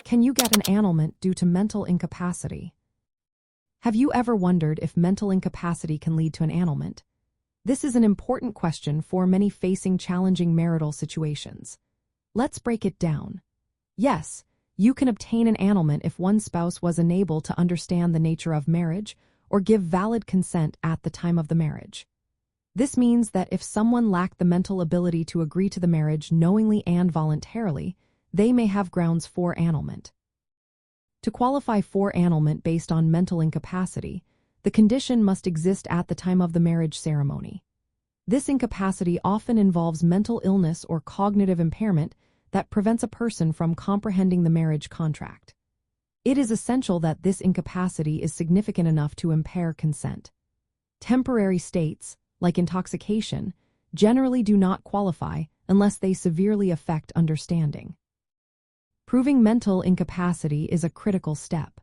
Can you get an annulment due to mental incapacity? Have you ever wondered if mental incapacity can lead to an annulment? This is an important question for many facing challenging marital situations. Let's break it down. Yes, you can obtain an annulment if one spouse was unable to understand the nature of marriage or give valid consent at the time of the marriage. This means that if someone lacked the mental ability to agree to the marriage knowingly and voluntarily, they may have grounds for annulment. To qualify for annulment based on mental incapacity, the condition must exist at the time of the marriage ceremony. This incapacity often involves mental illness or cognitive impairment that prevents a person from comprehending the marriage contract. It is essential that this incapacity is significant enough to impair consent. Temporary states, like intoxication, generally do not qualify unless they severely affect understanding. Proving mental incapacity is a critical step.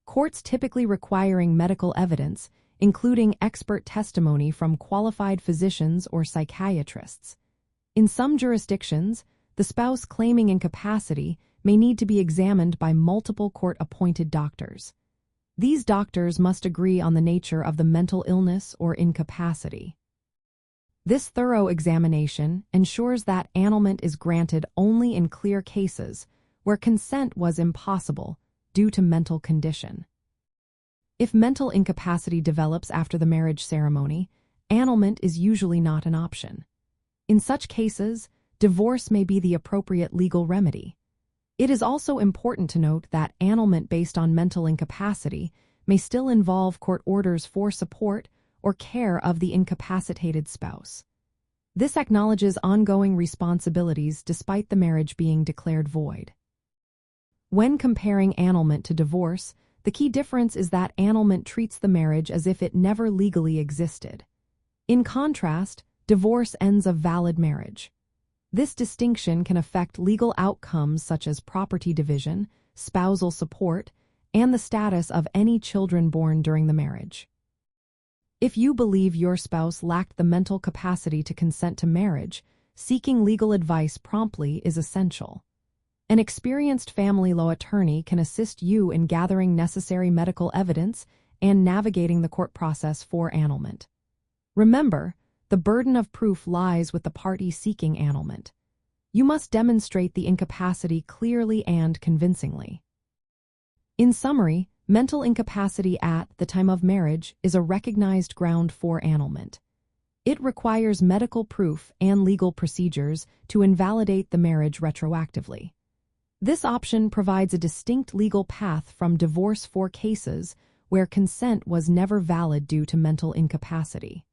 Courts typically requiring medical evidence, including expert testimony from qualified physicians or psychiatrists. In some jurisdictions, the spouse claiming incapacity may need to be examined by multiple court-appointed doctors. These doctors must agree on the nature of the mental illness or incapacity. This thorough examination ensures that annulment is granted only in clear cases where consent was impossible due to mental condition. If mental incapacity develops after the marriage ceremony, annulment is usually not an option. In such cases, divorce may be the appropriate legal remedy. It is also important to note that annulment based on mental incapacity may still involve court orders for support or care of the incapacitated spouse. This acknowledges ongoing responsibilities despite the marriage being declared void. When comparing annulment to divorce, the key difference is that annulment treats the marriage as if it never legally existed. In contrast, divorce ends a valid marriage. This distinction can affect legal outcomes such as property division, spousal support, and the status of any children born during the marriage. If you believe your spouse lacked the mental capacity to consent to marriage, seeking legal advice promptly is essential. An experienced family law attorney can assist you in gathering necessary medical evidence and navigating the court process for annulment. Remember, the burden of proof lies with the party seeking annulment. You must demonstrate the incapacity clearly and convincingly. In summary, mental incapacity at the time of marriage is a recognized ground for annulment. It requires medical proof and legal procedures to invalidate the marriage retroactively. This option provides a distinct legal path from divorce for cases where consent was never valid due to mental incapacity.